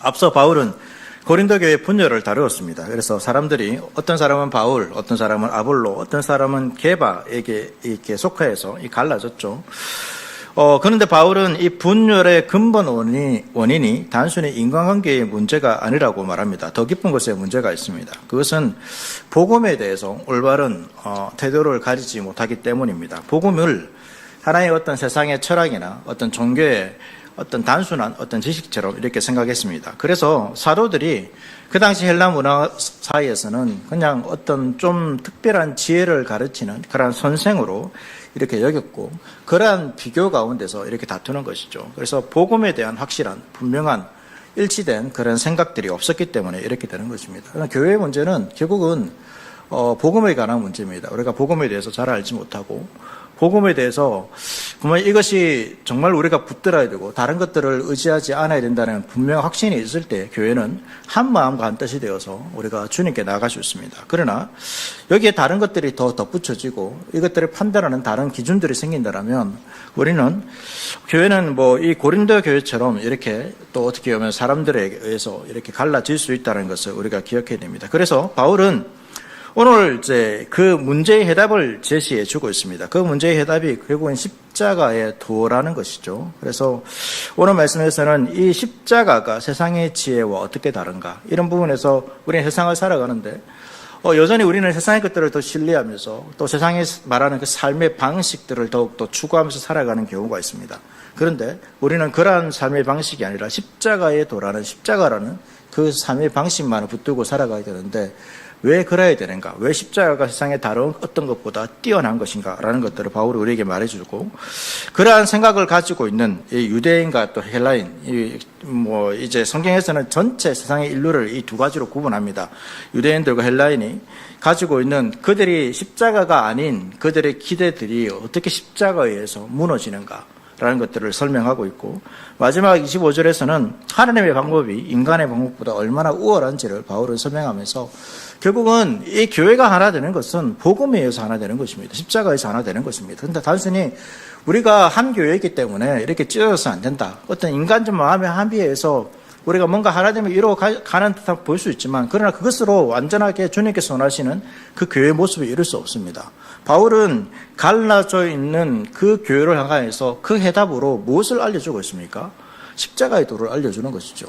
앞서 바울은 고린도 교회 분열을 다루었습니다. 그래서 사람들이 어떤 사람은 바울, 어떤 사람은 아볼로, 어떤 사람은 게바에게 이렇게 속하여서 갈라졌죠. 그런데 바울은 이 분열의 근본 원인이 단순히 인간관계의 문제가 아니라고 말합니다. 더 깊은 곳에 문제가 있습니다. 그것은 복음에 대해서 올바른 태도를 가지지 못하기 때문입니다. 복음을 하나의 어떤 세상의 철학이나 어떤 종교의 어떤 단순한 어떤 지식처럼 이렇게 생각했습니다. 그래서 사도들이 그 당시 헬라 문화 사이에서는 그냥 어떤 좀 특별한 지혜를 가르치는 그러한 선생으로 이렇게 여겼고, 그러한 비교 가운데서 이렇게 다투는 것이죠. 그래서 복음에 대한 확실한 분명한 일치된 그런 생각들이 없었기 때문에 이렇게 되는 것입니다. 그러나 교회의 문제는 결국은 복음에 관한 문제입니다. 우리가 복음에 대해서 잘 알지 못하고, 복음에 대해서 분명히 이것이 정말 우리가 붙들어야 되고 다른 것들을 의지하지 않아야 된다는 분명한 확신이 있을 때 교회는 한 마음과 한 뜻이 되어서 우리가 주님께 나아갈 수 있습니다. 그러나 여기에 다른 것들이 더 덧붙여지고 이것들을 판단하는 다른 기준들이 생긴다면 우리는 교회는 이 고린도 교회처럼 이렇게 또 어떻게 보면 사람들에 의해서 이렇게 갈라질 수 있다는 것을 우리가 기억해야 됩니다. 그래서 바울은 오늘 이제 그 문제의 해답을 제시해 주고 있습니다. 그 문제의 해답이 결국은 십자가의 도라는 것이죠. 그래서 오늘 말씀에서는 이 십자가가 세상의 지혜와 어떻게 다른가, 이런 부분에서 우리는 세상을 살아가는데 여전히 우리는 세상의 것들을 더 신뢰하면서 또 세상에 말하는 그 삶의 방식들을 더욱더 추구하면서 살아가는 경우가 있습니다. 그런데 우리는 그러한 삶의 방식이 아니라 십자가의 도라는, 십자가라는 그 삶의 방식만을 붙들고 살아가야 되는데, 왜 그래야 되는가? 왜 십자가가 세상의 다른 어떤 것보다 뛰어난 것인가? 라는 것들을 바울이 우리에게 말해주고, 그러한 생각을 가지고 있는 이 유대인과 또 헬라인, 이제 성경에서는 전체 세상의 인류를 이 두 가지로 구분합니다. 유대인들과 헬라인이 가지고 있는 그들이 십자가가 아닌 그들의 기대들이 어떻게 십자가에 의해서 무너지는가? 라는 것들을 설명하고 있고, 마지막 25절에서는 하나님의 방법이 인간의 방법보다 얼마나 우월한지를 바울은 설명하면서 결국은 이 교회가 하나 되는 것은 복음에 의해서 하나 되는 것입니다. 십자가에서 하나 되는 것입니다. 그런데 단순히 우리가 한 교회이기 때문에 이렇게 찢어져서 안 된다, 어떤 인간적 마음의 합의에서 우리가 뭔가 하나님을 이루어가는 듯한 보일 수 있지만, 그러나 그것으로 완전하게 주님께서 원하시는 그 교회의 모습을 이룰 수 없습니다. 바울은 갈라져 있는 그 교회를 향해서 그 해답으로 무엇을 알려주고 있습니까? 십자가의 도를 알려주는 것이죠.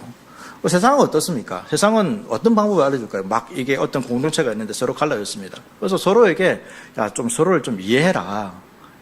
세상은 어떻습니까? 세상은 어떤 방법을 알려줄까요? 막 이게 어떤 공동체가 있는데 서로 갈라졌습니다. 그래서 서로에게 서로를 좀 이해해라,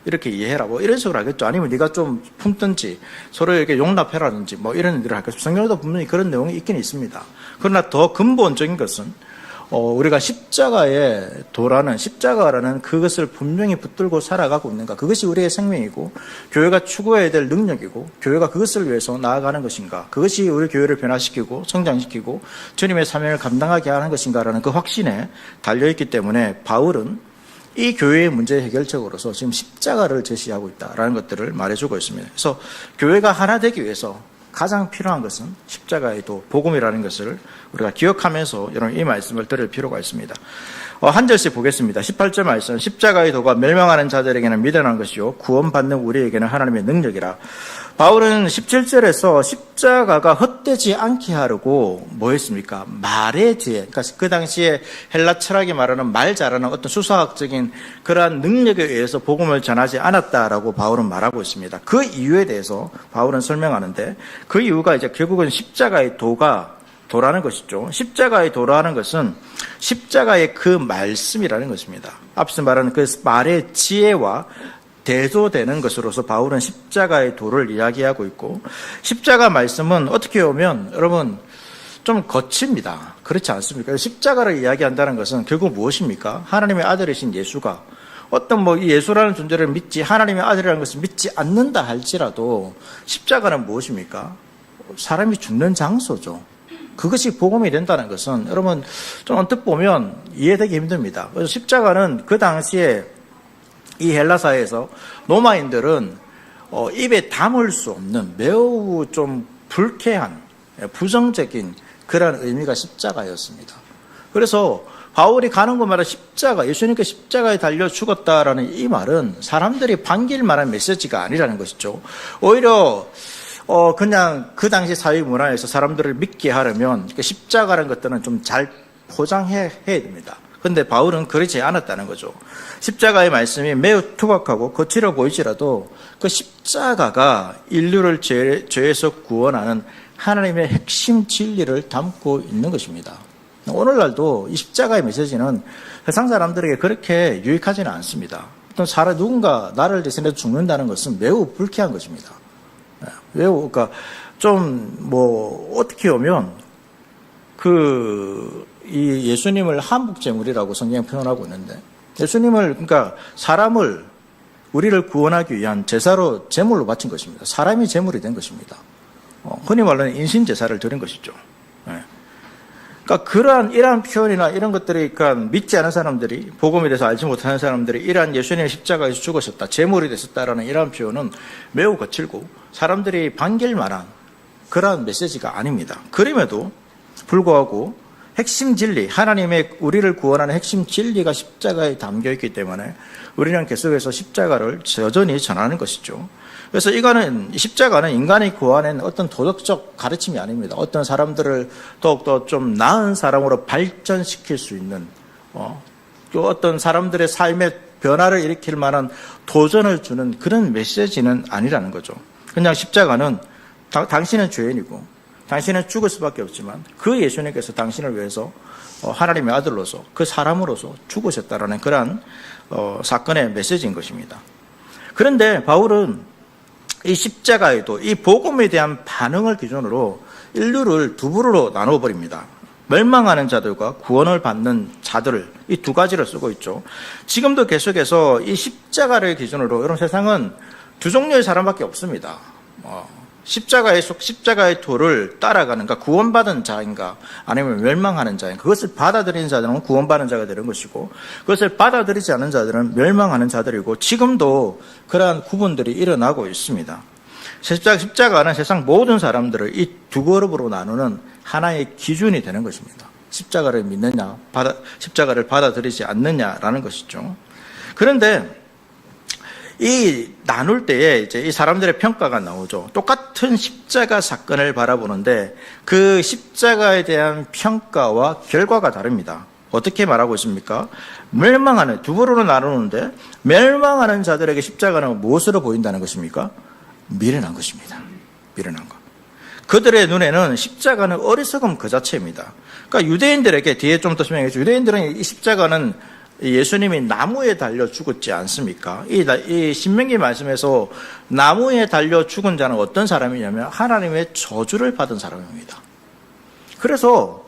이렇게 이해해라, 이런 식으로 하겠죠. 아니면 네가 좀 품든지 서로에게 용납해라든지 이런 일을 하겠죠. 성경에도 분명히 그런 내용이 있긴 있습니다. 그러나 더 근본적인 것은 우리가 십자가의 도라는, 십자가라는 그것을 분명히 붙들고 살아가고 있는가, 그것이 우리의 생명이고 교회가 추구해야 될 능력이고 교회가 그것을 위해서 나아가는 것인가, 그것이 우리 교회를 변화시키고 성장시키고 주님의 사명을 감당하게 하는 것인가라는 그 확신에 달려있기 때문에 바울은 이 교회의 문제 해결책으로서 지금 십자가를 제시하고 있다라는 것들을 말해주고 있습니다. 그래서 교회가 하나 되기 위해서 가장 필요한 것은 십자가의 도, 복음이라는 것을 우리가 기억하면서 여러분 이 말씀을 들을 필요가 있습니다. 한 절씩 보겠습니다. 18절 말씀, 십자가의 도가 멸망하는 자들에게는 미련한 것이요 구원받는 우리에게는 하나님의 능력이라. 바울은 17절에서 십자가가 헛되지 않게 하려고 했습니까? 말의 지혜, 그러니까 그 당시에 헬라 철학이 말하는 말 잘하는 어떤 수사학적인 그러한 능력에 의해서 복음을 전하지 않았다라고 바울은 말하고 있습니다. 그 이유에 대해서 바울은 설명하는데, 그 이유가 이제 결국은 십자가의 도라는 것이죠. 십자가의 도라는 것은 십자가의 그 말씀이라는 것입니다. 앞서 말하는 그 말의 지혜와 대조되는 것으로서 바울은 십자가의 도를 이야기하고 있고, 십자가 말씀은 어떻게 보면 여러분 좀 거칩니다. 그렇지 않습니까? 십자가를 이야기한다는 것은 결국 무엇입니까? 하나님의 아들이신 예수가 어떤 예수라는 존재를 믿지, 하나님의 아들이라는 것을 믿지 않는다 할지라도 십자가는 무엇입니까? 사람이 죽는 장소죠. 그것이 복음이 된다는 것은 여러분 좀 언뜻 보면 이해되기 힘듭니다. 그래서 십자가는 그 당시에 이 헬라 사회에서 로마인들은 입에 담을 수 없는 매우 좀 불쾌한 부정적인 그런 의미가 십자가였습니다. 그래서 바울이 가는 곳마다 십자가, 예수님께 십자가에 달려 죽었다라는 이 말은 사람들이 반길 만한 메시지가 아니라는 것이죠. 오히려 그냥 그 당시 사회 문화에서 사람들을 믿게 하려면 십자가라는 것들은 좀 잘 포장해야 됩니다. 그런데 바울은 그렇지 않았다는 거죠. 십자가의 말씀이 매우 투박하고 거칠어 보이지라도 그 십자가가 인류를 죄에서 구원하는 하나님의 핵심 진리를 담고 있는 것입니다. 오늘날도 이 십자가의 메시지는 세상 사람들에게 그렇게 유익하지는 않습니다. 어떤 사람 누군가 나를 대신해서 죽는다는 것은 매우 불쾌한 것입니다. 매우 그러니까 좀 어떻게 보면 이 예수님을 한복제물이라고 성경에 표현하고 있는데 예수님을 그러니까 사람을 우리를 구원하기 위한 제사로 제물로 바친 것입니다. 사람이 제물이 된 것입니다. 흔히 말하는 인신제사를 드린 것이죠. 그러니까 이러한 표현이나 이런 것들이 그러니까 믿지 않은 사람들이 복음에 대해서 알지 못하는 사람들이 이러한 예수님의 십자가에서 죽으셨다, 제물이 되셨다라는 이러한 표현은 매우 거칠고 사람들이 반길 만한 그러한 메시지가 아닙니다. 그럼에도 불구하고 핵심 진리, 하나님의 우리를 구원하는 핵심 진리가 십자가에 담겨 있기 때문에 우리는 계속해서 십자가를 여전히 전하는 것이죠. 그래서 십자가는 인간이 구하는 어떤 도덕적 가르침이 아닙니다. 어떤 사람들을 더욱더 좀 나은 사람으로 발전시킬 수 있는, 또 어떤 사람들의 삶의 변화를 일으킬 만한 도전을 주는 그런 메시지는 아니라는 거죠. 그냥 십자가는 당신은 죄인이고, 당신은 죽을 수밖에 없지만 그 예수님께서 당신을 위해서 하나님의 아들로서 그 사람으로서 죽으셨다라는 그러한 사건의 메시지인 것입니다. 그런데 바울은 이 십자가에도 이 복음에 대한 반응을 기준으로 인류를 두 부류로 나눠버립니다. 멸망하는 자들과 구원을 받는 자들, 이 두 가지를 쓰고 있죠. 지금도 계속해서 이 십자가를 기준으로 여러분 세상은 두 종류의 사람밖에 없습니다. 십자가의 도를 따라가는, 그러니까 구원받은 자인가 아니면 멸망하는 자인가. 그것을 받아들이는 자들은 구원받는 자가 되는 것이고 그것을 받아들이지 않는 자들은 멸망하는 자들이고 지금도 그러한 구분들이 일어나고 있습니다. 십자가는 세상 모든 사람들을 이 두 그룹으로 나누는 하나의 기준이 되는 것입니다. 십자가를 믿느냐, 십자가를 받아들이지 않느냐라는 것이죠. 그런데 이 나눌 때에 이제 이 사람들의 평가가 나오죠. 똑같은 십자가 사건을 바라보는데 그 십자가에 대한 평가와 결과가 다릅니다. 어떻게 말하고 있습니까? 두 부류로 나누는데 멸망하는 자들에게 십자가는 무엇으로 보인다는 것입니까? 미련한 것입니다. 미련한 것. 그들의 눈에는 십자가는 어리석음 그 자체입니다. 그러니까 유대인들에게 뒤에 좀 더 설명해 주죠. 유대인들은 이 십자가는 예수님이 나무에 달려 죽었지 않습니까? 이 신명기 말씀에서 나무에 달려 죽은 자는 어떤 사람이냐면 하나님의 저주를 받은 사람입니다. 그래서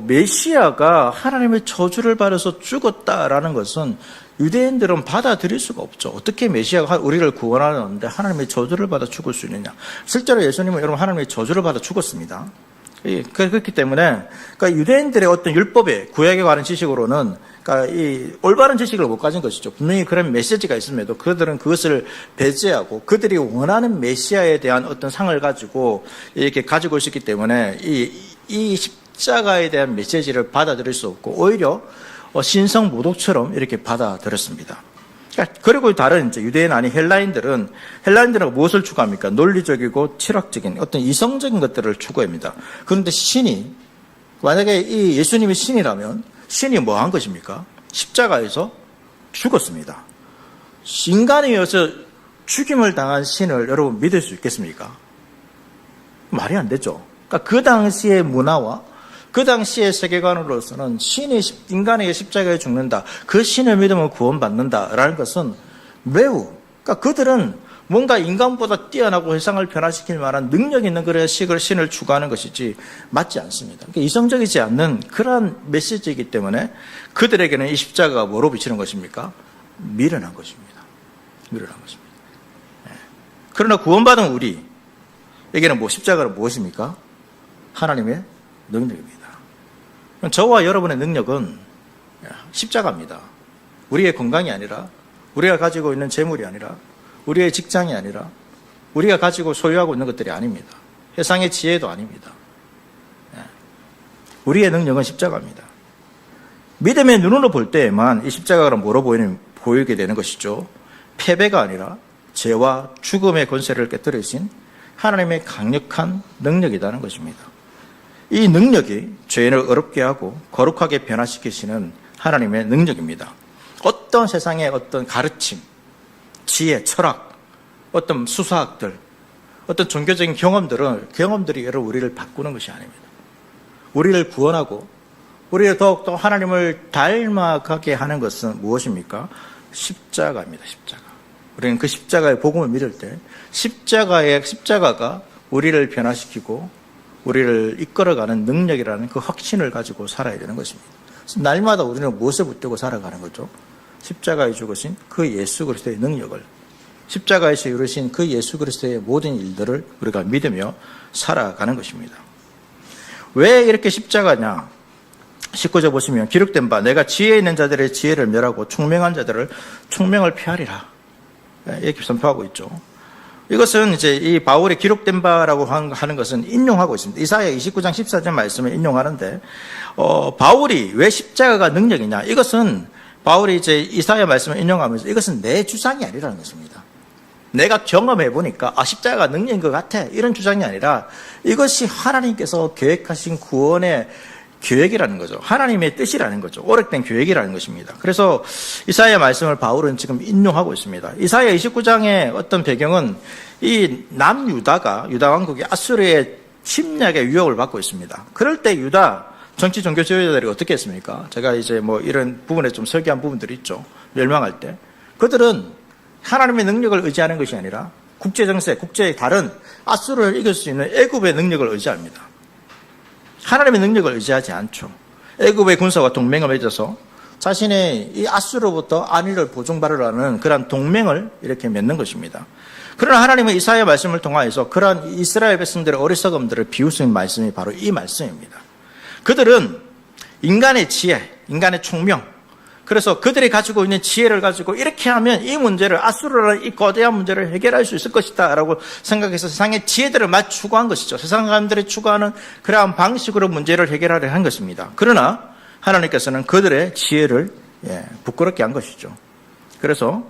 메시아가 하나님의 저주를 받아서 죽었다라는 것은 유대인들은 받아들일 수가 없죠. 어떻게 메시아가 우리를 구원하는데 하나님의 저주를 받아 죽을 수 있느냐. 실제로 예수님은 여러분 하나님의 저주를 받아 죽었습니다. 그렇기 때문에 그러니까 유대인들의 어떤 율법에 구약에 관한 지식으로는 그러니까 이 올바른 지식을 못 가진 것이죠. 분명히 그런 메시지가 있음에도 그들은 그것을 배제하고 그들이 원하는 메시아에 대한 어떤 상을 가지고 이렇게 가지고 있었기 때문에 이 십자가에 대한 메시지를 받아들일 수 없고 오히려 신성 모독처럼 이렇게 받아들였습니다. 그리고 다른 이제 유대인 아닌 헬라인들은 무엇을 추구합니까? 논리적이고 철학적인 어떤 이성적인 것들을 추구합니다. 그런데 만약에 이 예수님이 신이라면 신이 뭐 한 것입니까? 십자가에서 죽었습니다. 인간에 의해서 죽임을 당한 신을 여러분 믿을 수 있겠습니까? 말이 안 되죠. 그러니까 그 당시의 문화와 그 당시의 세계관으로서는 신이 인간에게 십자가에 죽는다. 그 신을 믿으면 구원받는다라는 것은 그러니까 그들은 뭔가 인간보다 뛰어나고 세상을 변화시킬 만한 능력 있는 그런 신을 추구하는 것이지 맞지 않습니다. 그러니까 이성적이지 않는 그러한 메시지이기 때문에 그들에게는 이 십자가가 뭐로 비치는 것입니까? 미련한 것입니다. 미련한 것입니다. 그러나 구원받은 우리에게는 십자가는 무엇입니까? 하나님의 능력입니다. 저와 여러분의 능력은 십자가입니다. 우리의 건강이 아니라 우리가 가지고 있는 재물이 아니라 우리의 직장이 아니라 우리가 가지고 소유하고 있는 것들이 아닙니다. 세상의 지혜도 아닙니다. 우리의 능력은 십자가입니다. 믿음의 눈으로 볼 때에만 이 십자가가 뭐로 보이게 되는 것이죠. 패배가 아니라 죄와 죽음의 권세를 깨뜨리신 하나님의 강력한 능력이라는 것입니다. 이 능력이 죄인을 어렵게 하고 거룩하게 변화시키시는 하나님의 능력입니다. 어떤 세상의 어떤 가르침, 지혜, 철학, 어떤 수사학들, 어떤 종교적인 경험들이 여러분 우리를 바꾸는 것이 아닙니다. 우리를 구원하고 우리를 더욱더 하나님을 닮아가게 하는 것은 무엇입니까? 십자가입니다. 십자가. 우리는 그 십자가의 복음을 믿을 때 십자가가 우리를 변화시키고 우리를 이끌어가는 능력이라는 그 확신을 가지고 살아야 되는 것입니다. 날마다 우리는 무엇을 붙들고 살아가는 거죠? 십자가에 죽으신 그 예수 그리스도의 능력을, 십자가에서 이루신 그 예수 그리스도의 모든 일들을 우리가 믿으며 살아가는 것입니다. 왜 이렇게 십자가냐? 19절 보시면 기록된 바 내가 지혜 있는 자들의 지혜를 멸하고 총명한 자들을 총명을 피하리라. 이렇게 선포하고 있죠. 이것은 이제 이 바울의 기록된 바라고 하는 것은 인용하고 있습니다. 이사야 29장 14절 말씀을 인용하는데, 바울이 왜 십자가가 능력이냐? 이것은 바울이 이제 이사야 말씀을 인용하면서 이것은 내 주장이 아니라는 것입니다. 내가 경험해 보니까 십자가가 능력인 것 같아. 이런 주장이 아니라 이것이 하나님께서 계획하신 구원의 계획이라는 거죠. 하나님의 뜻이라는 거죠. 오래된 계획이라는 것입니다. 그래서 이사야 말씀을 바울은 지금 인용하고 있습니다. 이사야 29장의 어떤 배경은 이 남유다가, 유다 왕국이 아수르의 침략의 위협을 받고 있습니다. 그럴 때 유다 정치 종교 지도자들이 어떻게 했습니까? 제가 이제 뭐 이런 부분에 좀 설계한 부분들이 있죠. 멸망할 때. 그들은 하나님의 능력을 의지하는 것이 아니라 국제 정세, 국제의 다른 아수르를 이길 수 있는 애굽의 능력을 의지합니다. 하나님의 능력을 의지하지 않죠. 애굽의 군사와 동맹을 맺어서 자신의 이 아수르로부터 안위를 보증받으라는 그러한 동맹을 이렇게 맺는 것입니다. 그러나 하나님은 이사야 말씀을 통하여서 그러한 이스라엘 백성들의 어리석음들을 비우시는 말씀이 바로 이 말씀입니다. 그들은 인간의 지혜, 인간의 총명, 그래서 그들이 가지고 있는 지혜를 가지고 이렇게 하면 이 문제를, 아수르라는 이 거대한 문제를 해결할 수 있을 것이다 라고 생각해서 세상의 지혜들을 추구한 것이죠. 세상 사람들이 추구하는 그러한 방식으로 문제를 해결하려 한 것입니다. 그러나 하나님께서는 그들의 지혜를 부끄럽게 한 것이죠. 그래서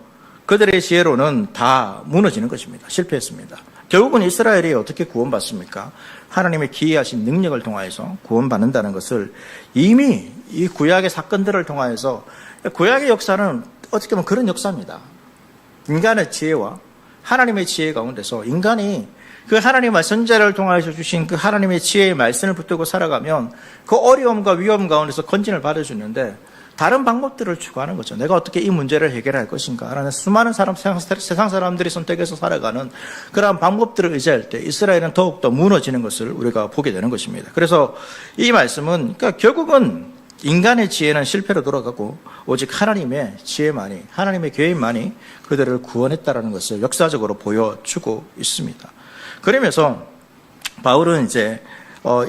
그들의 지혜로는 다 무너지는 것입니다. 실패했습니다. 결국은 이스라엘이 어떻게 구원받습니까? 하나님의 기이하신 능력을 통하여서 구원받는다는 것을 이미 이 구약의 사건들을 통하여서, 구약의 역사는 어떻게 보면 그런 역사입니다. 인간의 지혜와 하나님의 지혜 가운데서 인간이 그 하나님의 선지자를 통하여서 주신 그 하나님의 지혜의 말씀을 붙들고 살아가면 그 어려움과 위험 가운데서 건진을 받아주는데 다른 방법들을 추구하는 거죠. 내가 어떻게 이 문제를 해결할 것인가 라는 수많은 세상 사람들이 선택해서 살아가는 그러한 방법들을 의지할 때 이스라엘은 더욱더 무너지는 것을 우리가 보게 되는 것입니다. 그래서 이 말씀은, 그러니까 결국은 인간의 지혜는 실패로 돌아가고 오직 하나님의 지혜만이, 하나님의 계획만이 그들을 구원했다라는 것을 역사적으로 보여주고 있습니다. 그러면서 바울은 이제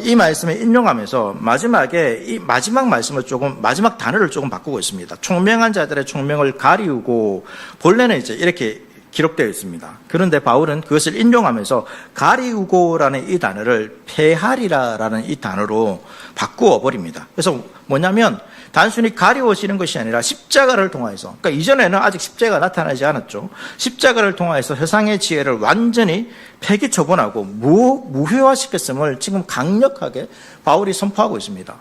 이 말씀을 인용하면서 마지막에 이 마지막 말씀을 마지막 단어를 조금 바꾸고 있습니다. 총명한 자들의 총명을 가리우고, 본래는 이제 이렇게 기록되어 있습니다. 그런데 바울은 그것을 인용하면서 가리우고라는 이 단어를 폐하리라라는 이 단어로 바꾸어 버립니다. 그래서 뭐냐면 단순히 가리워지는 것이 아니라 십자가를 통하여서, 그러니까 이전에는 아직 십자가가 나타나지 않았죠. 십자가를 통하여서 세상의 지혜를 완전히 폐기 처분하고 무효화시켰음을 지금 강력하게 바울이 선포하고 있습니다.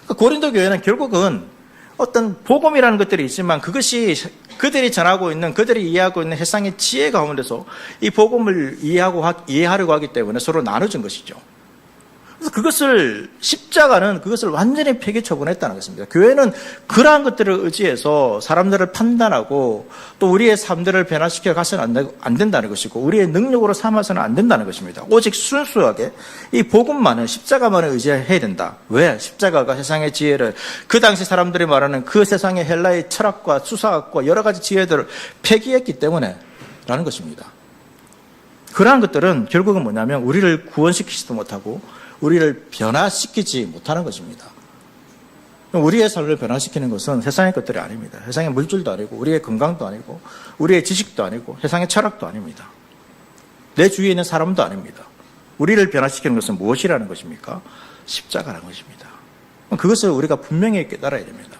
그러니까 고린도 교회는 결국은 어떤 복음이라는 것들이 있지만 그것이 그들이 전하고 있는, 그들이 이해하고 있는 세상의 지혜 가운데서 이 복음을 이해하려고 하기 때문에 서로 나눠진 것이죠. 그래서 십자가는 그것을 완전히 폐기 처분했다는 것입니다. 교회는 그러한 것들을 의지해서 사람들을 판단하고 또 우리의 삶들을 변화시켜 가서는 안 된다는 것이고 우리의 능력으로 삼아서는 안 된다는 것입니다. 오직 순수하게 이 복음만은, 십자가만을 의지해야 된다. 왜? 십자가가 세상의 지혜를, 그 당시 사람들이 말하는 그 세상의 헬라의 철학과 수사학과 여러 가지 지혜들을 폐기했기 때문에 라는 것입니다. 그러한 것들은 결국은 뭐냐면 우리를 구원시키지도 못하고 우리를 변화시키지 못하는 것입니다. 우리의 삶을 변화시키는 것은 세상의 것들이 아닙니다. 세상의 물질도 아니고 우리의 건강도 아니고 우리의 지식도 아니고 세상의 철학도 아닙니다. 내 주위에 있는 사람도 아닙니다. 우리를 변화시키는 것은 무엇이라는 것입니까? 십자가라는 것입니다. 그것을 우리가 분명히 깨달아야 됩니다.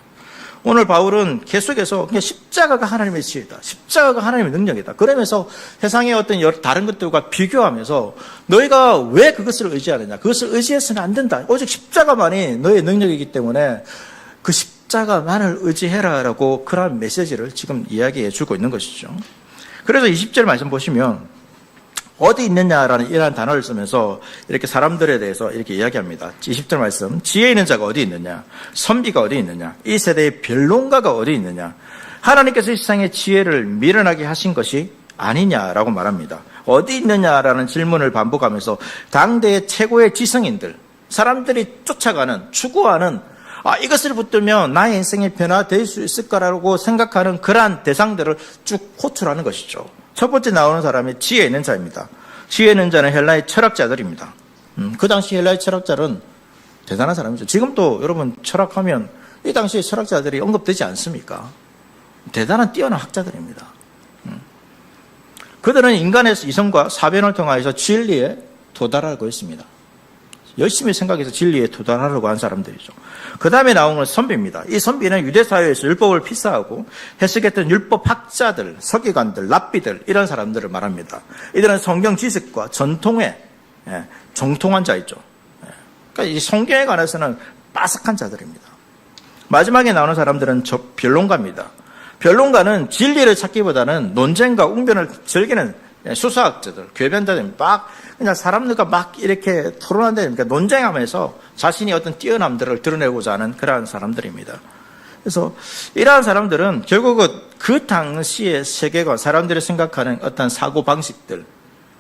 오늘 바울은 계속해서 그냥 십자가가 하나님의 지혜다. 십자가가 하나님의 능력이다. 그러면서 세상의 어떤 다른 것들과 비교하면서 너희가 왜 그것을 의지하느냐. 그것을 의지해서는 안 된다. 오직 십자가만이 너의 능력이기 때문에 그 십자가만을 의지해라라고 그런 메시지를 지금 이야기해 주고 있는 것이죠. 그래서 20절 말씀 보시면 어디 있느냐라는 이러한 단어를 쓰면서 이렇게 사람들에 대해서 이렇게 이야기합니다. 20절 말씀, 지혜 있는 자가 어디 있느냐, 선비가 어디 있느냐, 이 세대의 변론가가 어디 있느냐, 하나님께서 이 세상의 지혜를 미련하게 하신 것이 아니냐라고 말합니다. 어디 있느냐라는 질문을 반복하면서 당대의 최고의 지성인들, 사람들이 쫓아가는, 추구하는, 이것을 붙들면 나의 인생이 변화될 수 있을 거라고 생각하는 그러한 대상들을 쭉 호출하는 것이죠. 첫 번째 나오는 사람이 지혜 있는 자입니다. 지혜 있는 자는 헬라의 철학자들입니다. 그 당시 헬라의 철학자는 대단한 사람이죠. 지금도 여러분 철학하면 이 당시의 철학자들이 언급되지 않습니까? 대단한 뛰어난 학자들입니다. 그들은 인간의 이성과 사변을 통하여서 진리에 도달하고 있습니다. 열심히 생각해서 진리에 도달하려고 한 사람들이죠. 그 다음에 나오는 건 선비입니다. 이 선비는 유대사회에서 율법을 필사하고 해석했던 율법학자들, 서기관들, 랍비들 이런 사람들을 말합니다. 이들은 성경 지식과 전통에 정통한 자이죠. 그러니까 이 성경에 관해서는 빠삭한 자들입니다. 마지막에 나오는 사람들은 변론가입니다. 변론가는 진리를 찾기보다는 논쟁과 웅변을 즐기는 수사학자들, 궤변자들, 막 그냥 사람들과 막 이렇게 토론한다니까 논쟁하면서 자신이 어떤 뛰어남들을 드러내고자 하는 그러한 사람들입니다. 그래서 이러한 사람들은 결국은 그 당시의 세계관, 사람들이 생각하는 어떤 사고 방식들,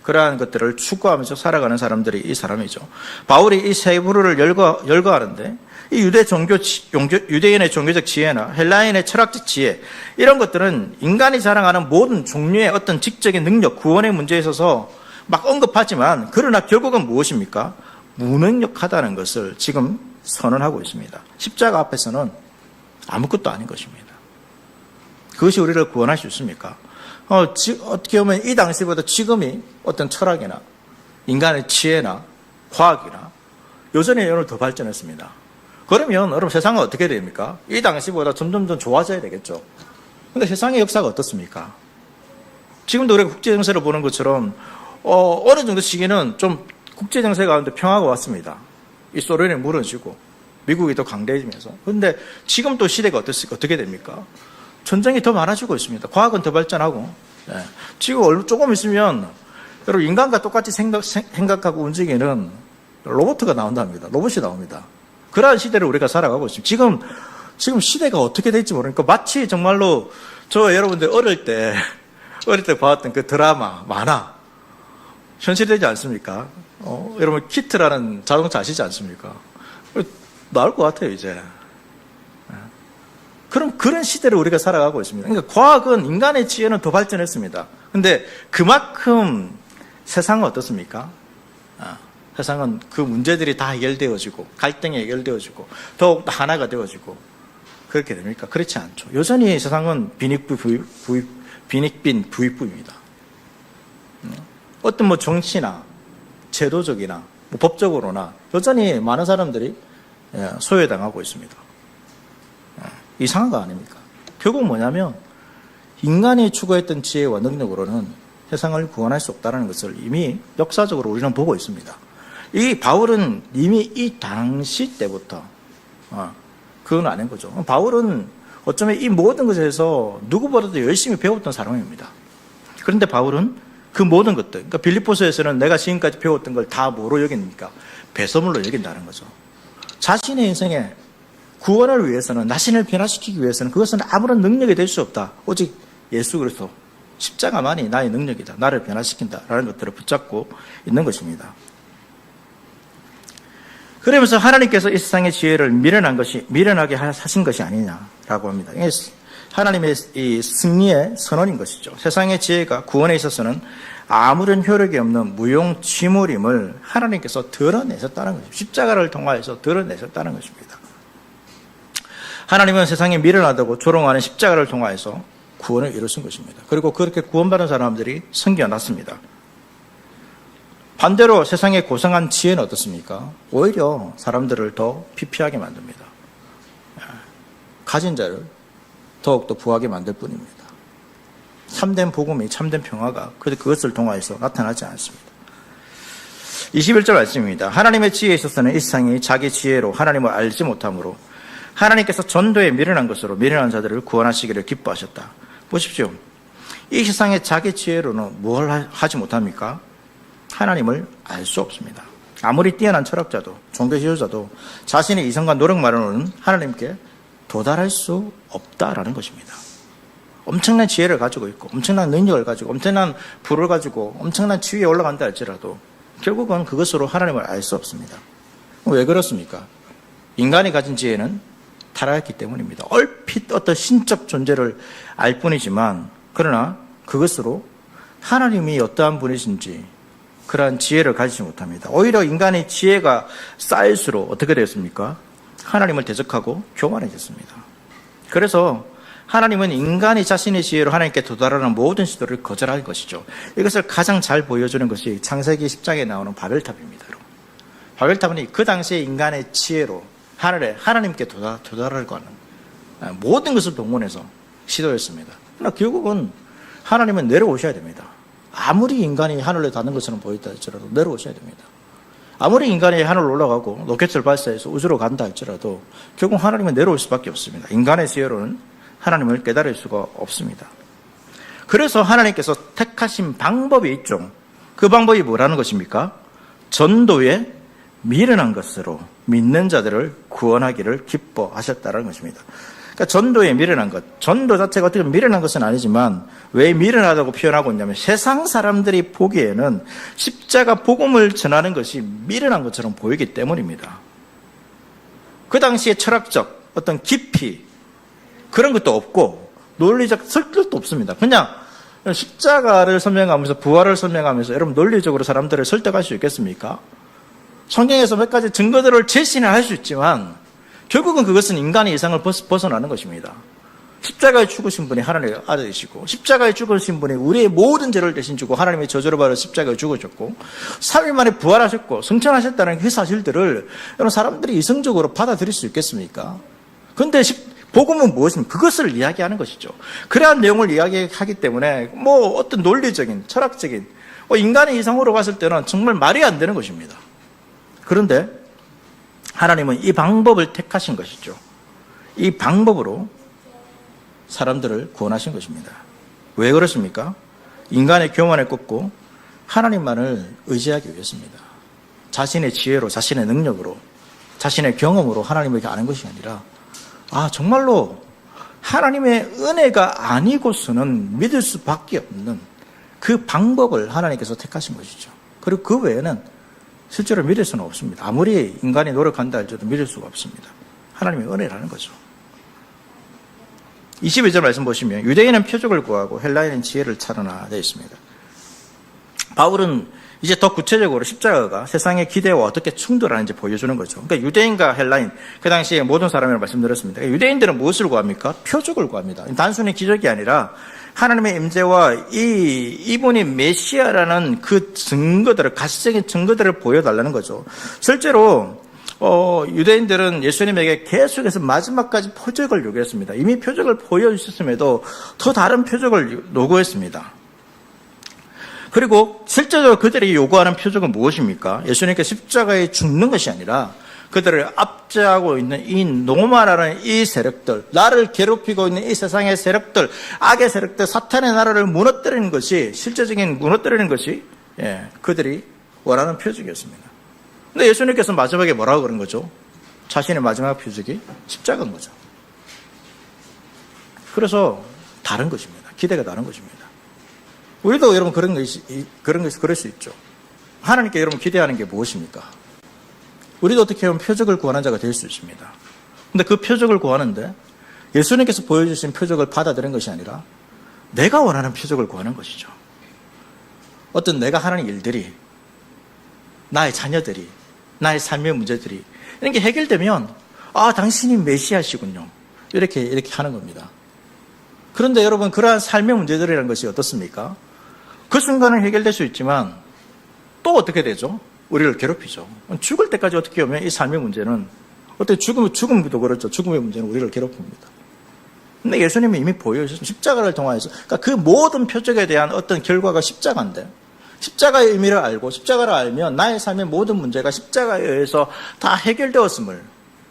그러한 것들을 추구하면서 살아가는 사람들이 이 사람이죠. 바울이 이 세 부류를 열거하는데 이 유대인의 종교적 지혜나 헬라인의 철학적 지혜 이런 것들은 인간이 자랑하는 모든 종류의 어떤 직적인 능력, 구원의 문제에 있어서 막 언급하지만 그러나 결국은 무엇입니까? 무능력하다는 것을 지금 선언하고 있습니다. 십자가 앞에서는 아무것도 아닌 것입니다. 그것이 우리를 구원할 수 있습니까? 어떻게 보면 이 당시보다 지금이 어떤 철학이나 인간의 지혜나 과학이나 여전히 오늘 더 발전했습니다. 그러면 여러분 세상은 어떻게 됩니까? 이 당시보다 점점 더 좋아져야 되겠죠. 그런데 세상의 역사가 어떻습니까? 지금도 우리가 국제정세를 보는 것처럼 어느 정도 시기는 좀 국제정세 가운데 평화가 왔습니다. 이 소련이 무너지고 미국이 더 강대해지면서. 그런데 지금 또 시대가 어떻게 됩니까? 전쟁이 더 많아지고 있습니다. 과학은 더 발전하고. 지금 조금 있으면 여러분 인간과 똑같이 생각하고 움직이는 로봇가 나온답니다. 로봇이 나옵니다. 그러한 시대를 우리가 살아가고 있습니다. 지금 시대가 어떻게 될지 모르니까 마치 정말로 여러분들 어릴 때 봤던 그 드라마, 만화 현실되지 않습니까? 여러분 키트라는 자동차 아시지 않습니까? 나올 것 같아요 이제. 그런 시대를 우리가 살아가고 있습니다. 그러니까 과학은 인간의 지혜는 더 발전했습니다. 그런데 그만큼 세상은 어떻습니까? 세상은 그 문제들이 다 해결되어지고 갈등이 해결되어지고 더욱 하나가 되어지고 그렇게 됩니까? 그렇지 않죠. 여전히 세상은 빈익빈 부익부입니다. 어떤 정치나 제도적이나 법적으로나 여전히 많은 사람들이 소외당하고 있습니다. 이상한 거 아닙니까? 결국 뭐냐면 인간이 추구했던 지혜와 능력으로는 세상을 구원할 수 없다는 것을 이미 역사적으로 우리는 보고 있습니다. 이 바울은 이미 이 당시 때부터 그건 아닌 거죠. 바울은 어쩌면 이 모든 것에서 누구보다도 열심히 배웠던 사람입니다. 그런데 바울은 그 모든 것들, 그러니까 빌립보서에서는 내가 지금까지 배웠던 걸 다 뭐로 여깁니까? 배설물로 여긴다는 거죠. 자신의 인생에 구원을 위해서는, 자신을 변화시키기 위해서는 그것은 아무런 능력이 될 수 없다. 오직 예수 그리스도 십자가만이 나의 능력이다. 나를 변화시킨다라는 것들을 붙잡고 있는 것입니다. 그러면서 하나님께서 이 세상의 지혜를 미련하게 하신 것이 아니냐라고 합니다. 하나님의 이 승리의 선언인 것이죠. 세상의 지혜가 구원에 있어서는 아무런 효력이 없는 무용지물임을 하나님께서 드러내셨다는 것입니다. 십자가를 통하여서 드러내셨다는 것입니다. 하나님은 세상에 미련하다고 조롱하는 십자가를 통하여서 구원을 이루신 것입니다. 그리고 그렇게 구원받은 사람들이 생겨났습니다. 반대로 세상의 고상한 지혜는 어떻습니까? 오히려 사람들을 더 피폐하게 만듭니다. 가진 자를 더욱더 부하게 만들 뿐입니다. 참된 복음이, 참된 평화가 그것을 통하여서 나타나지 않습니다. 21절 말씀입니다. 하나님의 지혜에 있어서는 이 세상이 자기 지혜로 하나님을 알지 못하므로 하나님께서 전도에 미련한 것으로 미련한 자들을 구원하시기를 기뻐하셨다. 보십시오. 이 세상의 자기 지혜로는 뭘 하지 못합니까? 하나님을 알 수 없습니다. 아무리 뛰어난 철학자도 종교 지도자도 자신의 이성과 노력만으로는 하나님께 도달할 수 없다라는 것입니다. 엄청난 지혜를 가지고 있고 엄청난 능력을 가지고 엄청난 부를 가지고 엄청난 지위에 올라간다 할지라도 결국은 그것으로 하나님을 알 수 없습니다. 왜 그렇습니까? 인간이 가진 지혜는 타락했기 때문입니다. 얼핏 어떤 신적 존재를 알 뿐이지만 그러나 그것으로 하나님이 어떠한 분이신지 그러한 지혜를 가지지 못합니다. 오히려 인간의 지혜가 쌓일수록 어떻게 되었습니까? 하나님을 대적하고 교만해졌습니다. 그래서 하나님은 인간이 자신의 지혜로 하나님께 도달하는 모든 시도를 거절할 것이죠. 이것을 가장 잘 보여주는 것이 창세기 10장에 나오는 바벨탑입니다. 바벨탑은 그 당시에 인간의 지혜로 하늘에 하나님께 도달하려고 하는 모든 것을 동원해서 시도했습니다. 그러나 결국은 하나님은 내려오셔야 됩니다. 아무리 인간이 하늘에 닿는 것처럼 보였다 할지라도 내려오셔야 됩니다. 아무리 인간이 하늘로 올라가고 로켓을 발사해서 우주로 간다 할지라도 결국 하나님은 내려올 수밖에 없습니다. 인간의 지혜로는 하나님을 깨달을 수가 없습니다. 그래서 하나님께서 택하신 방법이 있죠. 그 방법이 뭐라는 것입니까? 전도에 미련한 것으로 믿는 자들을 구원하기를 기뻐하셨다는 것입니다. 그러니까 전도에 미련한 것, 전도 자체가 어떻게 미련한 것은 아니지만 왜 미련하다고 표현하고 있냐면 세상 사람들이 보기에는 십자가 복음을 전하는 것이 미련한 것처럼 보이기 때문입니다. 그 당시에 철학적 어떤 깊이 그런 것도 없고 논리적 설득도 없습니다. 그냥 십자가를 설명하면서 부활을 설명하면서 여러분 논리적으로 사람들을 설득할 수 있겠습니까? 성경에서 몇 가지 증거들을 제시는 할 수 있지만 결국은 그것은 인간의 이상을 벗어나는 것입니다. 십자가에 죽으신 분이 하나님의 아들이시고 십자가에 죽으신 분이 우리의 모든 죄를 대신 주고 하나님의 저주를 받아 십자가에 죽으셨고 3일 만에 부활하셨고 승천하셨다는 그 사실들을 여러분 사람들이 이성적으로 받아들일 수 있겠습니까? 그런데 복음은 무엇입니까? 그것을 이야기하는 것이죠. 그러한 내용을 이야기하기 때문에 뭐 어떤 논리적인 철학적인 인간의 이상으로 봤을 때는 정말 말이 안 되는 것입니다. 그런데 하나님은 이 방법을 택하신 것이죠. 이 방법으로 사람들을 구원하신 것입니다. 왜 그렇습니까? 인간의 교만을 꺾고 하나님만을 의지하기 위해서입니다. 자신의 지혜로, 자신의 능력으로, 자신의 경험으로 하나님을 아는 것이 아니라 정말로 하나님의 은혜가 아니고서는 믿을 수밖에 없는 그 방법을 하나님께서 택하신 것이죠. 그리고 그 외에는 실제로 믿을 수는 없습니다. 아무리 인간이 노력한다 할지라도 믿을 수가 없습니다. 하나님의 은혜라는 거죠. 22절 말씀 보시면 유대인은 표적을 구하고 헬라인은 지혜를 찾으나 되어 있습니다. 바울은 이제 더 구체적으로 십자가가 세상의 기대와 어떻게 충돌하는지 보여주는 거죠. 그러니까 유대인과 헬라인, 그 당시에 모든 사람이라고 말씀드렸습니다. 유대인들은 무엇을 구합니까? 표적을 구합니다. 단순히 기적이 아니라 하나님의 임재와 이분이 메시아라는 그 증거들을, 가시적인 증거들을 보여달라는 거죠. 실제로 유대인들은 예수님에게 계속해서 마지막까지 표적을 요구했습니다. 이미 표적을 보여주셨음에도 더 다른 표적을 요구했습니다. 그리고 실제로 그들이 요구하는 표적은 무엇입니까? 예수님께 십자가에 죽는 것이 아니라 그들을 압제하고 있는 이 노마라는 이 세력들, 나를 괴롭히고 있는 이 세상의 세력들, 악의 세력들, 사탄의 나라를 무너뜨리는 것이, 실제적인 무너뜨리는 것이 그들이 원하는 표적이었습니다. 근데 예수님께서 마지막에 뭐라고 그런 거죠? 자신의 마지막 표적이 십자가인 거죠. 그래서 다른 것입니다. 기대가 다른 것입니다. 우리도 여러분 그럴 수 있죠. 하나님께 여러분 기대하는 게 무엇입니까? 우리도 어떻게 보면 표적을 구하는 자가 될 수 있습니다. 근데 그 표적을 구하는데 예수님께서 보여주신 표적을 받아들인 것이 아니라 내가 원하는 표적을 구하는 것이죠. 어떤 내가 하는 일들이, 나의 자녀들이, 나의 삶의 문제들이 이런 게 해결되면 당신이 메시아시군요. 이렇게 하는 겁니다. 그런데 여러분 그러한 삶의 문제들이라는 것이 어떻습니까? 그 순간은 해결될 수 있지만 또 어떻게 되죠? 우리를 괴롭히죠. 죽을 때까지 어떻게 보면 이 삶의 문제는 죽음도 그렇죠. 죽음의 문제는 우리를 괴롭힙니다. 근데 예수님이 이미 보여주셨습니다. 십자가를 통하여서. 그러니까 그 모든 표적에 대한 어떤 결과가 십자가인데, 십자가의 의미를 알고 십자가를 알면 나의 삶의 모든 문제가 십자가에 의해서 다 해결되었음을,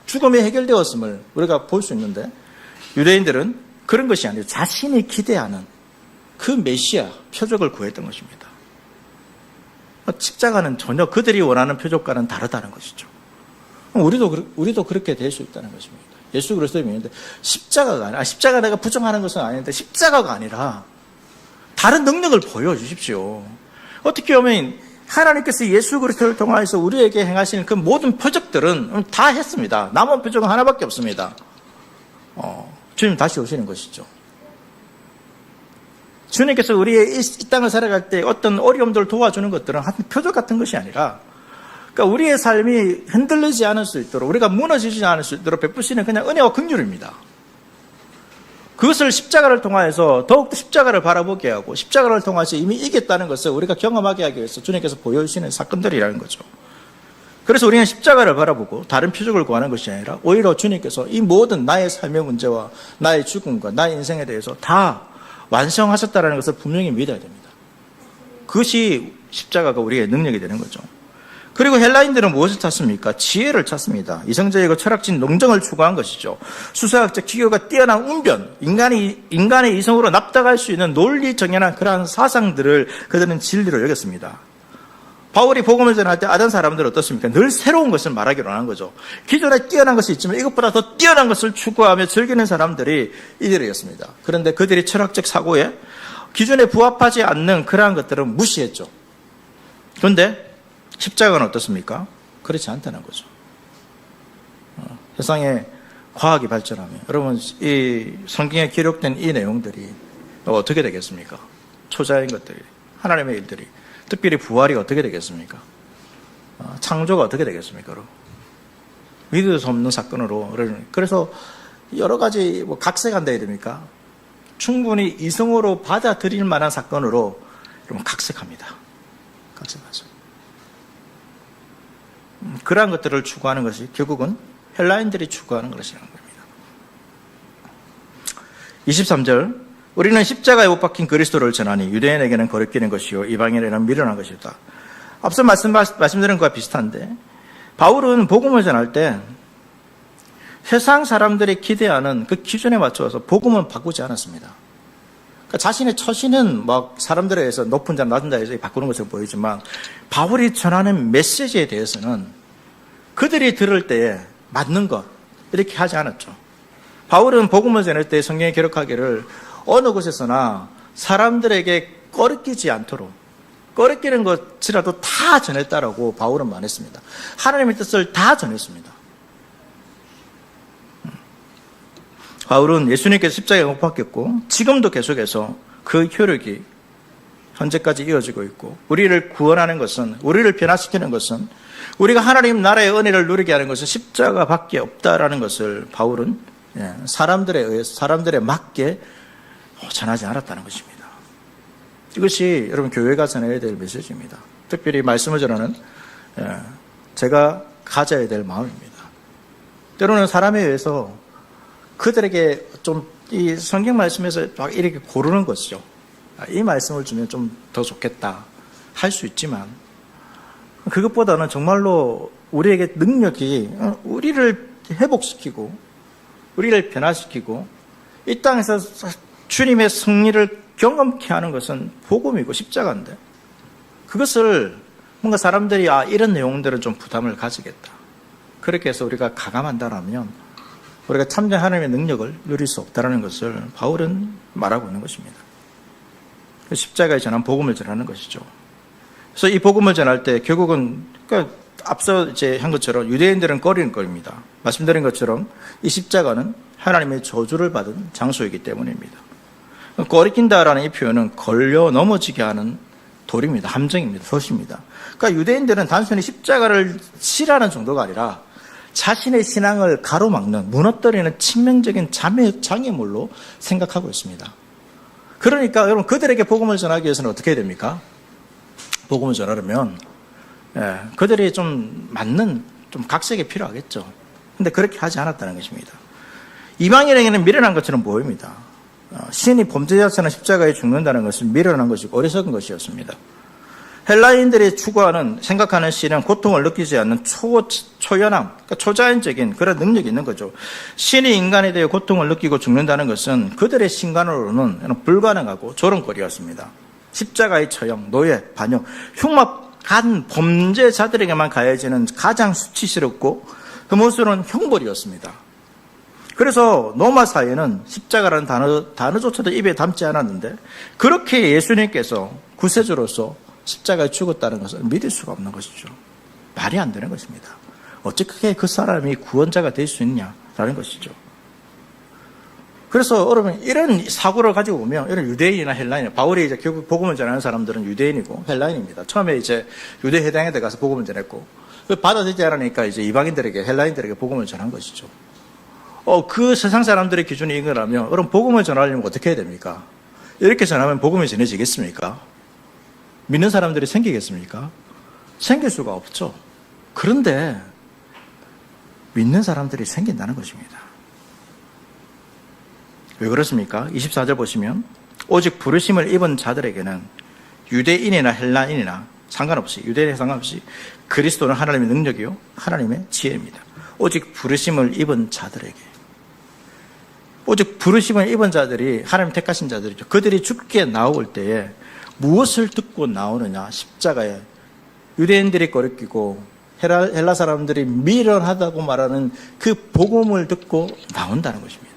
죽음이 해결되었음을 우리가 볼 수 있는데, 유대인들은 그런 것이 아니라 자신이 기대하는 그 메시아 표적을 구했던 것입니다. 십자가는 전혀 그들이 원하는 표적과는 다르다는 것이죠. 우리도 그렇게 될 수 있다는 것입니다. 예수 그리스도의 믿는데 십자가가 아니라, 십자가 내가 부정하는 것은 아닌데 십자가가 아니라 다른 능력을 보여주십시오. 어떻게 보면 하나님께서 예수 그리스도를 통하여서 우리에게 행하시는 그 모든 표적들은 다 했습니다. 남은 표적은 하나밖에 없습니다. 주님 다시 오시는 것이죠. 주님께서 우리의 이 땅을 살아갈 때 어떤 어려움들을 도와주는 것들은 한 표적 같은 것이 아니라, 그러니까 우리의 삶이 흔들리지 않을 수 있도록, 우리가 무너지지 않을 수 있도록 베푸시는 그냥 은혜와 긍휼입니다. 그것을 십자가를 통하여서 더욱더 십자가를 바라보게 하고 십자가를 통해서 이미 이겼다는 것을 우리가 경험하게 하기 위해서 주님께서 보여주시는 사건들이라는 거죠. 그래서 우리는 십자가를 바라보고 다른 표적을 구하는 것이 아니라 오히려 주님께서 이 모든 나의 삶의 문제와 나의 죽음과 나의 인생에 대해서 다 완성하셨다는 것을 분명히 믿어야 됩니다. 그것이 십자가가 우리의 능력이 되는 거죠. 그리고 헬라인들은 무엇을 찾습니까? 지혜를 찾습니다. 이성적이고 철학적 농정을 추구한 것이죠. 수사학적 기교가 뛰어난 운변, 인간의 이성으로 납득할 수 있는 논리 정연한 그러한 사상들을 그들은 진리로 여겼습니다. 바울이 복음을 전할 때 아던 사람들은 어떻습니까? 늘 새로운 것을 말하기로 하는 거죠. 기존에 뛰어난 것이 있지만 이것보다 더 뛰어난 것을 추구하며 즐기는 사람들이 이들이었습니다. 그런데 그들이 철학적 사고에 기존에 부합하지 않는 그러한 것들은 무시했죠. 그런데 십자가는 어떻습니까? 그렇지 않다는 거죠. 세상에 과학이 발전하면, 여러분, 이 성경에 기록된 이 내용들이 어떻게 되겠습니까? 초자연 것들이, 하나님의 일들이, 특별히 부활이 어떻게 되겠습니까? 창조가 어떻게 되겠습니까? 여러분? 믿을 수 없는 사건으로. 그래서 여러 가지 각색한다 해야 됩니까? 충분히 이성으로 받아들일 만한 사건으로 여러분 각색합니다. 각색하죠. 그러한 것들을 추구하는 것이 결국은 헬라인들이 추구하는 것이라는 겁니다. 23절, 우리는 십자가에 못 박힌 그리스도를 전하니 유대인에게는 거리끼는 것이요 이방인에게는 미련한 것이다. 앞서 말씀드린 것과 비슷한데, 바울은 복음을 전할 때 세상 사람들이 기대하는 그 기준에 맞춰서 복음은 바꾸지 않았습니다. 그러니까 자신의 처신은 막 사람들에 의해서 높은 자 낮은 자에서 바꾸는 것으로 보이지만, 바울이 전하는 메시지에 대해서는 그들이 들을 때에 맞는 것 이렇게 하지 않았죠. 바울은 복음을 전할 때 성경에 기록하기를 어느 곳에서나 사람들에게 꺼리끼지 않도록, 꺼리끼는 것이라도 다 전했다라고 바울은 말했습니다. 하나님의 뜻을 다 전했습니다. 바울은 예수님께서 십자가에 못 박혔고 지금도 계속해서 그 효력이 현재까지 이어지고 있고, 우리를 구원하는 것은, 우리를 변화시키는 것은, 우리가 하나님 나라의 은혜를 누리게 하는 것은 십자가밖에 없다라는 것을 바울은 사람들에 의해서, 사람들에 맞게 전하지 않았다는 것입니다. 이것이 여러분 교회가 전해야 될 메시지입니다. 특별히 말씀을 전하는 제가 가져야 될 마음입니다. 때로는 사람에 의해서 그들에게 좀 이 성경 말씀에서 막 이렇게 고르는 것이죠. 이 말씀을 주면 좀 더 좋겠다 할 수 있지만, 그것보다는 정말로 우리에게 능력이 우리를 회복시키고 우리를 변화시키고 이 땅에서 주님의 승리를 경험케 하는 것은 복음이고 십자가인데, 그것을 뭔가 사람들이 이런 내용들은 좀 부담을 가지겠다, 그렇게 해서 우리가 가감한다라면 우리가 참된 하나님의 능력을 누릴 수 없다는 것을 바울은 말하고 있는 것입니다. 십자가에 전한 복음을 전하는 것이죠. 그래서 이 복음을 전할 때 결국은 그러니까 앞서 이제 한 것처럼 유대인들은 꺼리는 거입니다. 말씀드린 것처럼 이 십자가는 하나님의 저주를 받은 장소이기 때문입니다. 꺼리낀다라는 이 표현은 걸려 넘어지게 하는 돌입니다. 함정입니다. 덫입니다. 그러니까 유대인들은 단순히 십자가를 싫어하는 정도가 아니라 자신의 신앙을 가로막는, 무너뜨리는 치명적인 장애물로 생각하고 있습니다. 그러니까 여러분, 그들에게 복음을 전하기 위해서는 어떻게 해야 됩니까? 복음을 전하려면 그들이 좀 맞는 좀 각색이 필요하겠죠. 근데 그렇게 하지 않았다는 것입니다. 이방인에게는 미련한 것처럼 보입니다. 신이 범죄자처럼 십자가에 죽는다는 것은 미련한 것이고 어리석은 것이었습니다. 헬라인들이 추구하는 생각하는 신은 고통을 느끼지 않는 초연함, 그러니까 초자연적인 그런 능력이 있는 거죠. 신이 인간에 대해 고통을 느끼고 죽는다는 것은 그들의 신간으로는 불가능하고 조롱거리였습니다. 십자가의 처형, 노예, 반역, 흉악한 범죄자들에게만 가해지는 가장 수치스럽고 혐오스러운 형벌이었습니다. 그래서 로마 사회는 십자가라는 단어조차도 입에 담지 않았는데 그렇게 예수님께서 구세주로서 십자가에 죽었다는 것을 믿을 수가 없는 것이죠. 말이 안 되는 것입니다. 어떻게 그 사람이 구원자가 될 수 있냐라는 것이죠. 그래서 여러분 이런 사고를 가지고 보면 이런 유대인이나 헬라인, 바울이 이제 결국 복음을 전하는 사람들은 유대인이고 헬라인입니다. 처음에 이제 유대 회당에 들어가서 복음을 전했고 받아들이지 않으니까 이제 이방인들에게 헬라인들에게 복음을 전한 것이죠. 그 세상 사람들의 기준이 이거라면 여러분 복음을 전하려면 어떻게 해야 됩니까? 이렇게 전하면 복음이 전해지겠습니까? 믿는 사람들이 생기겠습니까? 생길 수가 없죠. 그런데 믿는 사람들이 생긴다는 것입니다. 왜 그렇습니까? 24절 보시면 오직 부르심을 입은 자들에게는 유대인이나 헬라인이나 상관없이 유대인에 상관없이 그리스도는 하나님의 능력이요 하나님의 지혜입니다. 오직 부르심을 입은 자들에게 오직 부르심을 입은 자들이 하나님 택하신 자들이죠. 그들이 죽게 나올 때에 무엇을 듣고 나오느냐? 십자가에 유대인들이 거리끼고 헬라 사람들이 미련하다고 말하는 그 복음을 듣고 나온다는 것입니다.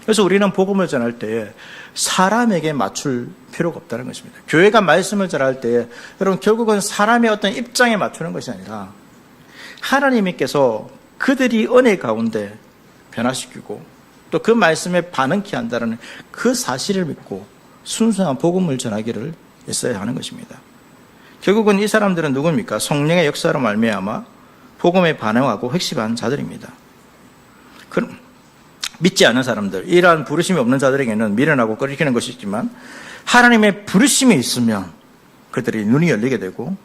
그래서 우리는 복음을 전할 때에 사람에게 맞출 필요가 없다는 것입니다. 교회가 말씀을 전할 때에 여러분 결국은 사람의 어떤 입장에 맞추는 것이 아니라 하나님께서 그들이 은혜 가운데 변화시키고 또 그 말씀에 반응케 한다는 그 사실을 믿고 순수한 복음을 전하기를 애써야 하는 것입니다. 결국은 이 사람들은 누굽니까? 성령의 역사로 말미암아 복음에 반응하고 획심한 자들입니다. 그럼 믿지 않은 사람들, 이러한 부르심이 없는 자들에게는 미련하고 꺼리키는 것이 있지만 하나님의 부르심이 있으면 그들이 눈이 열리게 되고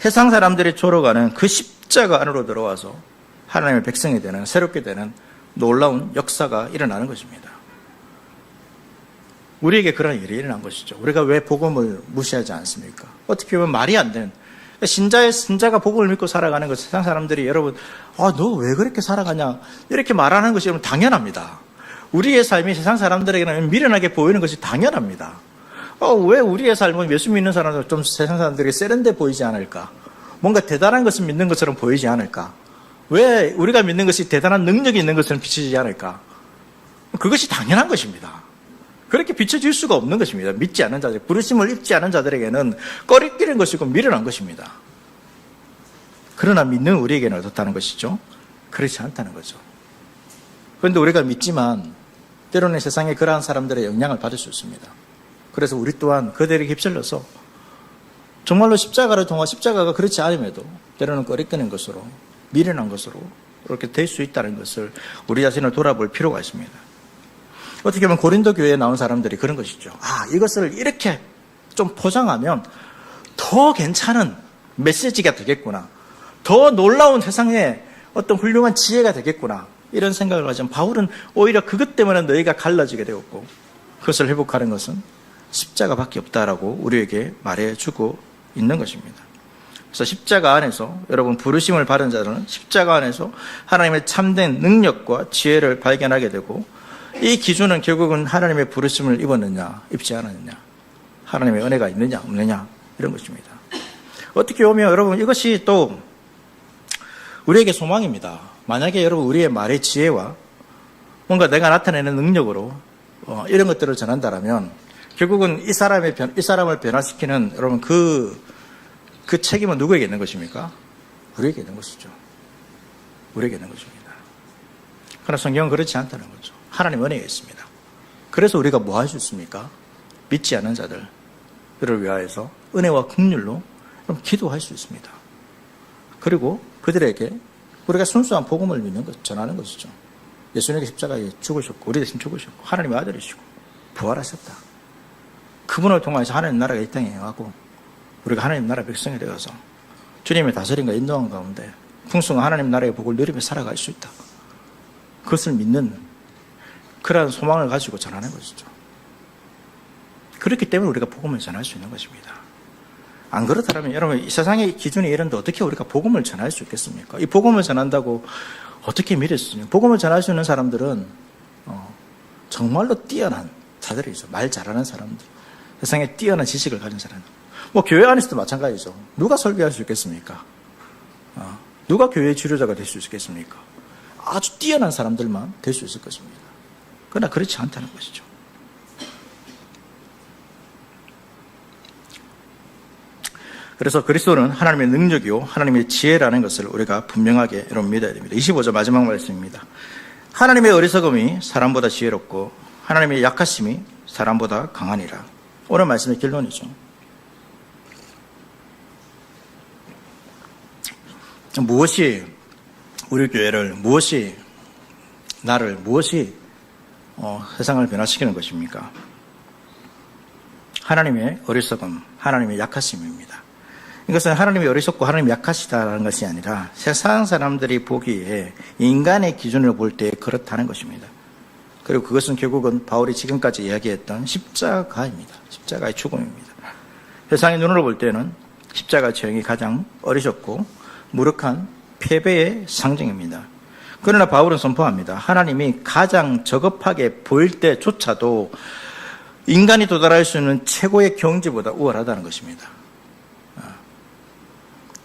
세상 사람들이 졸아가는 그 십자가 안으로 들어와서 하나님의 백성이 되는, 새롭게 되는 놀라운 역사가 일어나는 것입니다. 우리에게 그런 일이 일어난 것이죠. 우리가 왜 복음을 무시하지 않습니까? 어떻게 보면 말이 안 되는, 신자가 복음을 믿고 살아가는 것, 세상 사람들이 여러분, 너 왜 그렇게 살아가냐? 이렇게 말하는 것이 여러분 당연합니다. 우리의 삶이 세상 사람들에게는 미련하게 보이는 것이 당연합니다. 왜 우리의 삶은 예수 믿는 사람들, 좀 세상 사람들에게 세련돼 보이지 않을까? 뭔가 대단한 것을 믿는 것처럼 보이지 않을까? 왜 우리가 믿는 것이 대단한 능력이 있는 것처럼 비춰지지 않을까? 그것이 당연한 것입니다. 그렇게 비춰질 수가 없는 것입니다. 믿지 않은 자들, 부르심을 입지 않은 자들에게는 꺼리끼는 것이고 미련한 것입니다. 그러나 믿는 우리에게는 어떻다는 것이죠? 그렇지 않다는 거죠. 그런데 우리가 믿지만 때로는 세상에 그러한 사람들의 영향을 받을 수 있습니다. 그래서 우리 또한 그들에게 휩쓸려서 정말로 십자가를 통한 십자가가 그렇지 않음에도 때로는 꺼리끼는 것으로 미련한 것으로 그렇게 될 수 있다는 것을 우리 자신을 돌아볼 필요가 있습니다. 어떻게 보면 고린도 교회에 나온 사람들이 그런 것이죠. 이것을 이렇게 좀 포장하면 더 괜찮은 메시지가 되겠구나. 더 놀라운 세상에 어떤 훌륭한 지혜가 되겠구나. 이런 생각을 하지만 바울은 오히려 그것 때문에 너희가 갈라지게 되었고 그것을 회복하는 것은 십자가밖에 없다라고 우리에게 말해주고 있는 것입니다. 그래서 십자가 안에서 여러분 부르심을 받은 자들은 십자가 안에서 하나님의 참된 능력과 지혜를 발견하게 되고 이 기준은 결국은 하나님의 부르심을 입었느냐 입지 않았느냐 하나님의 은혜가 있느냐 없느냐 이런 것입니다. 어떻게 보면 여러분 이것이 또 우리에게 소망입니다. 만약에 여러분 우리의 말의 지혜와 뭔가 내가 나타내는 능력으로 이런 것들을 전한다면 결국은 이 사람을 변화시키는 여러분 그 책임은 누구에게 있는 것입니까? 우리에게 있는 것이죠. 우리에게 있는 것입니다. 그러나 성경은 그렇지 않다는 거죠. 하나님 은혜가 있습니다. 그래서 우리가 뭐 할 수 있습니까? 믿지 않는 자들을 위하여서 은혜와 긍휼로 기도할 수 있습니다. 그리고 그들에게 우리가 순수한 복음을 믿는 것, 전하는 것이죠. 예수님께 십자가에 죽으셨고 우리 대신 죽으셨고 하나님의 아들이시고 부활하셨다. 그분을 통해서 하나님 나라가 이 땅에 행하고 우리가 하나님 나라 백성이 되어서 주님의 다스림과 인도한 가운데 풍성한 하나님 나라의 복을 누리며 살아갈 수 있다. 그것을 믿는 그러한 소망을 가지고 전하는 것이죠. 그렇기 때문에 우리가 복음을 전할 수 있는 것입니다. 안 그렇다면 여러분, 이 세상의 기준이 이런데 어떻게 우리가 복음을 전할 수 있겠습니까? 이 복음을 전한다고 어떻게 믿을 수 있냐? 복음을 전할 수 있는 사람들은 정말로 뛰어난 자들이죠. 말 잘하는 사람들, 세상에 뛰어난 지식을 가진 사람들. 뭐 교회 안에서도 마찬가지죠. 누가 설교할 수 있겠습니까? 누가 교회의 지도자가 될 수 있겠습니까? 아주 뛰어난 사람들만 될 수 있을 것입니다. 그러나 그렇지 않다는 것이죠. 그래서 그리스도는 하나님의 능력이요 하나님의 지혜라는 것을 우리가 분명하게 여러분 믿어야 됩니다. 25절 마지막 말씀입니다. 하나님의 어리석음이 사람보다 지혜롭고 하나님의 약하심이 사람보다 강하니라. 오늘 말씀의 결론이죠. 무엇이 우리 교회를, 무엇이 나를, 무엇이 세상을 변화시키는 것입니까? 하나님의 어리석음, 하나님의 약하심입니다. 이것은 하나님이 어리석고 하나님이 약하시다는 것이 아니라 세상 사람들이 보기에 인간의 기준으로 볼 때 그렇다는 것입니다. 그리고 그것은 결국은 바울이 지금까지 이야기했던 십자가입니다. 십자가의 죽음입니다. 세상의 눈으로 볼 때는 십자가 처형이 가장 어리석고 무력한 패배의 상징입니다. 그러나 바울은 선포합니다. 하나님이 가장 저급하게 보일 때조차도 인간이 도달할 수 있는 최고의 경지보다 우월하다는 것입니다.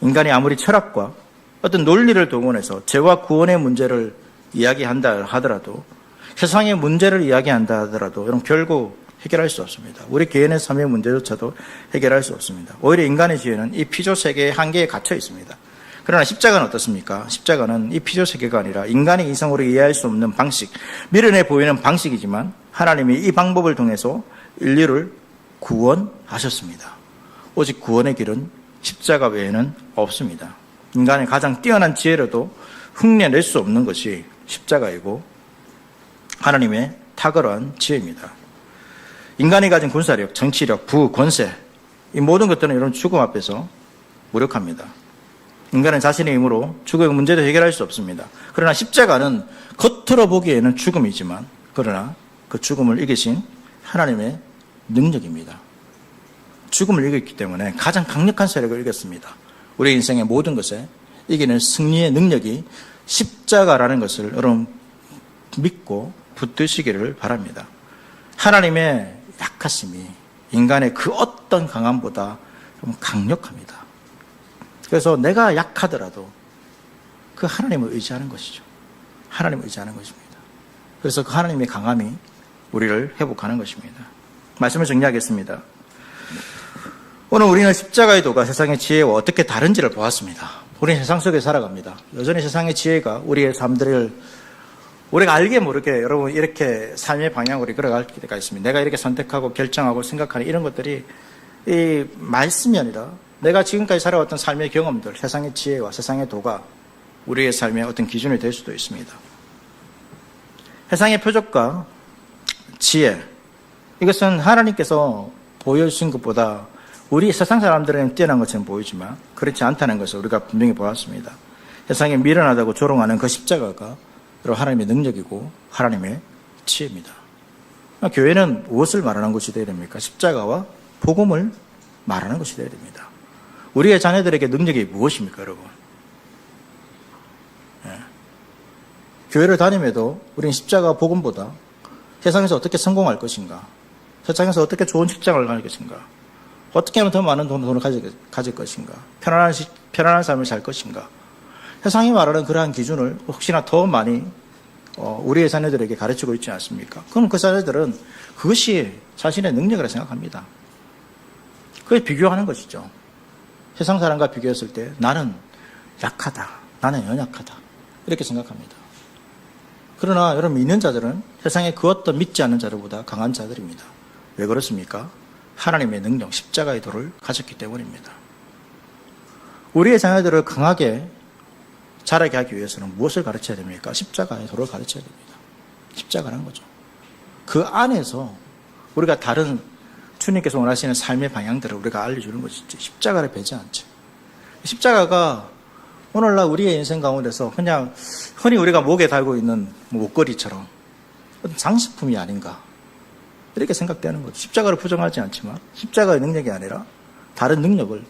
인간이 아무리 철학과 어떤 논리를 동원해서 죄와 구원의 문제를 이야기한다 하더라도, 세상의 문제를 이야기한다 하더라도 여러분 결국 해결할 수 없습니다. 우리 개인의 삶의 문제조차도 해결할 수 없습니다. 오히려 인간의 지혜는 이 피조 세계의 한계에 갇혀 있습니다. 그러나 십자가는 어떻습니까? 십자가는 이 피조 세계가 아니라 인간의 이성으로 이해할 수 없는 방식, 미련해 보이는 방식이지만 하나님이 이 방법을 통해서 인류를 구원하셨습니다. 오직 구원의 길은 십자가 외에는 없습니다. 인간의 가장 뛰어난 지혜로도 흉내낼 수 없는 것이 십자가이고 하나님의 탁월한 지혜입니다. 인간이 가진 군사력, 정치력, 부, 권세, 이 모든 것들은 이런 죽음 앞에서 무력합니다. 인간은 자신의 힘으로 죽음의 문제도 해결할 수 없습니다. 그러나 십자가는 겉으로 보기에는 죽음이지만 그러나 그 죽음을 이기신 하나님의 능력입니다. 죽음을 이겼기 때문에 가장 강력한 세력을 이겼습니다. 우리 인생의 모든 것에 이기는 승리의 능력이 십자가라는 것을 여러분 믿고 붙드시기를 바랍니다. 하나님의 약하심이 인간의 그 어떤 강함보다 좀 강력합니다. 그래서 내가 약하더라도 그 하나님을 의지하는 것이죠. 하나님을 의지하는 것입니다. 그래서 그 하나님의 강함이 우리를 회복하는 것입니다. 말씀을 정리하겠습니다. 오늘 우리는 십자가의 도가 세상의 지혜와 어떻게 다른지를 보았습니다. 우리는 세상 속에 살아갑니다. 여전히 세상의 지혜가 우리의 삶들을 우리가 알게 모르게 여러분 이렇게 삶의 방향으로 걸어갈 때가 있습니다. 내가 이렇게 선택하고 결정하고 생각하는 이런 것들이 이 말씀이 아니라 내가 지금까지 살아왔던 삶의 경험들, 세상의 지혜와 세상의 도가 우리의 삶의 어떤 기준이 될 수도 있습니다. 세상의 표적과 지혜, 이것은 하나님께서 보여주신 것보다 우리 세상 사람들은 뛰어난 것처럼 보이지만 그렇지 않다는 것을 우리가 분명히 보았습니다. 세상에 미련하다고 조롱하는 그 십자가가 하나님의 능력이고 하나님의 지혜입니다. 교회는 무엇을 말하는 것이 되어야 됩니까? 십자가와 복음을 말하는 것이 되어야 됩니다. 우리의 자녀들에게 능력이 무엇입니까, 여러분? 교회를 다님에도 우리는 십자가 복음보다 세상에서 어떻게 성공할 것인가, 세상에서 어떻게 좋은 직장을 가질 것인가, 어떻게 하면 더 많은 돈을 가질 것인가, 편안한 삶을 살 것인가, 세상이 말하는 그러한 기준을 혹시나 더 많이 우리의 자녀들에게 가르치고 있지 않습니까? 그럼 그 자녀들은 그것이 자신의 능력이라 생각합니다. 그걸 비교하는 것이죠. 세상 사람과 비교했을 때 나는 약하다, 나는 연약하다 이렇게 생각합니다. 그러나 여러분 믿는 자들은 세상의 그 어떤 믿지 않는 자들보다 강한 자들입니다. 왜 그렇습니까? 하나님의 능력, 십자가의 도를 가졌기 때문입니다. 우리의 자녀들을 강하게 자라게 하기 위해서는 무엇을 가르쳐야 됩니까? 십자가의 도를 가르쳐야 됩니다. 십자가라는 거죠. 그 안에서 우리가 다른 주님께서 원하시는 삶의 방향들을 우리가 알려주는 것이지 십자가를 배제 않죠. 십자가가 오늘날 우리의 인생 가운데서 그냥 흔히 우리가 목에 달고 있는 목걸이처럼 어떤 장식품이 아닌가 이렇게 생각되는 거죠. 십자가를 부정하지 않지만 십자가의 능력이 아니라 다른 능력을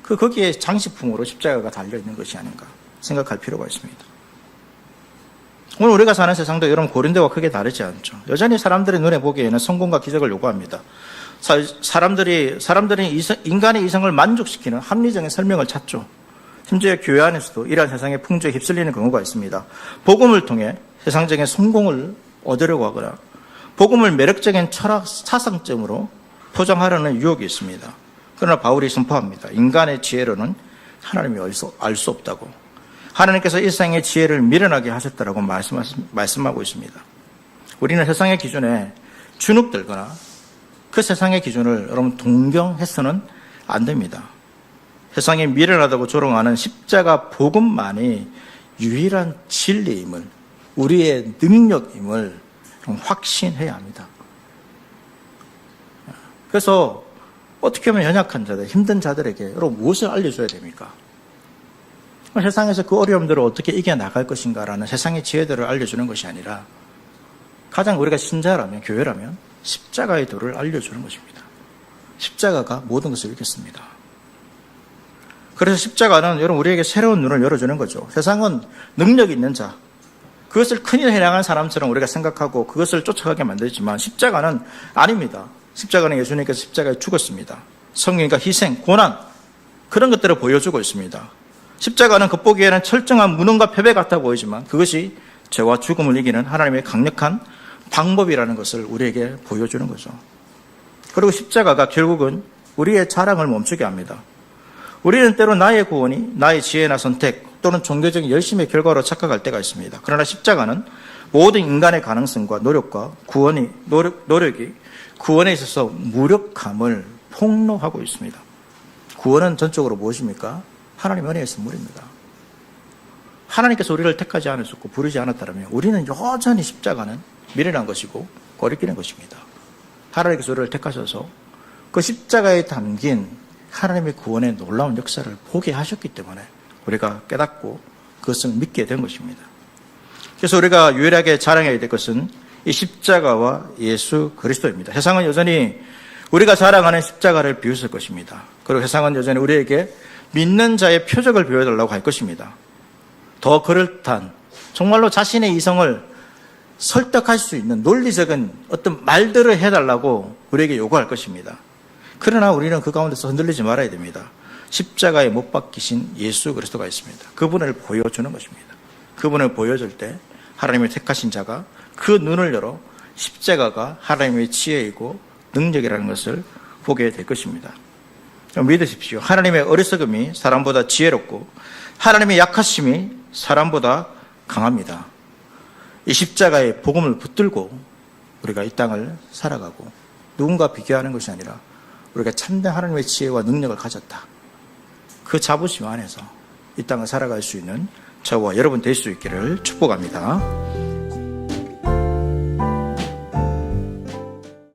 거기에 장식품으로 십자가가 달려있는 것이 아닌가 생각할 필요가 있습니다. 오늘 우리가 사는 세상도 여러분 고린도와 크게 다르지 않죠. 여전히 사람들의 눈에 보기에는 성공과 기적을 요구합니다. 사람들이 인간의 이성을 만족시키는 합리적인 설명을 찾죠. 심지어 교회 안에서도 이러한 세상의 풍조에 휩쓸리는 경우가 있습니다. 복음을 통해 세상적인 성공을 얻으려고 하거나 복음을 매력적인 철학 사상점으로 포장하려는 유혹이 있습니다. 그러나 바울이 선포합니다. 인간의 지혜로는 하나님이 알 수 없다고. 하나님께서 이 세상의 지혜를 미련하게 하셨다라고 말씀하고 있습니다. 우리는 세상의 기준에 주눅들거나 그 세상의 기준을 여러분 동경해서는 안 됩니다. 세상이 미련하다고 조롱하는 십자가 복음만이 유일한 진리임을, 우리의 능력임을 확신해야 합니다. 그래서 어떻게 하면 연약한 자들, 힘든 자들에게 여러분 무엇을 알려줘야 됩니까? 세상에서 그 어려움들을 어떻게 이겨나갈 것인가라는 세상의 지혜들을 알려주는 것이 아니라 가장 우리가 신자라면, 교회라면 십자가의 도를 알려주는 것입니다. 십자가가 모든 것을 이겼습니다. 그래서 십자가는 여러분 우리에게 새로운 눈을 열어주는 거죠. 세상은 능력 있는 자, 그것을 큰일 해나가는 사람처럼 우리가 생각하고 그것을 쫓아가게 만들지만 십자가는 아닙니다. 십자가는 예수님께서 십자가에 죽었습니다. 성령과 희생, 고난 그런 것들을 보여주고 있습니다. 십자가는 겉보기에는 철저한 무능과 패배 같아 보이지만 그것이 죄와 죽음을 이기는 하나님의 강력한 방법이라는 것을 우리에게 보여주는 거죠. 그리고 십자가가 결국은 우리의 자랑을 멈추게 합니다. 우리는 때로 나의 구원이 나의 지혜나 선택 또는 종교적인 열심의 결과로 착각할 때가 있습니다. 그러나 십자가는 모든 인간의 가능성과 노력이 구원에 있어서 무력함을 폭로하고 있습니다. 구원은 전적으로 무엇입니까? 하나님 은혜의 선물입니다. 하나님께서 우리를 택하지 않으셨고 부르지 않았다면 우리는 여전히 십자가는 미련한 것이고 거리끼는 것입니다. 하나님께서 우리를 택하셔서 그 십자가에 담긴 하나님의 구원의 놀라운 역사를 보게 하셨기 때문에 우리가 깨닫고 그것을 믿게 된 것입니다. 그래서 우리가 유일하게 자랑해야 될 것은 이 십자가와 예수 그리스도입니다. 세상은 여전히 우리가 자랑하는 십자가를 비웃을 것입니다. 그리고 세상은 여전히 우리에게 믿는 자의 표적을 보여달라고 할 것입니다. 더 그럴듯한 정말로 자신의 이성을 설득할 수 있는 논리적인 어떤 말들을 해달라고 우리에게 요구할 것입니다. 그러나 우리는 그 가운데서 흔들리지 말아야 됩니다. 십자가에 못 박히신 예수 그리스도가 있습니다. 그분을 보여주는 것입니다. 그분을 보여줄 때 하나님의 택하신 자가 그 눈을 열어 십자가가 하나님의 지혜이고 능력이라는 것을 보게 될 것입니다. 믿으십시오. 하나님의 어리석음이 사람보다 지혜롭고 하나님의 약하심이 사람보다 강합니다. 이 십자가의 복음을 붙들고 우리가 이 땅을 살아가고 누군가 비교하는 것이 아니라 우리가 참된 하나님의 지혜와 능력을 가졌다. 그 자부심 안에서 이 땅을 살아갈 수 있는 저와 여러분 될 수 있기를 축복합니다.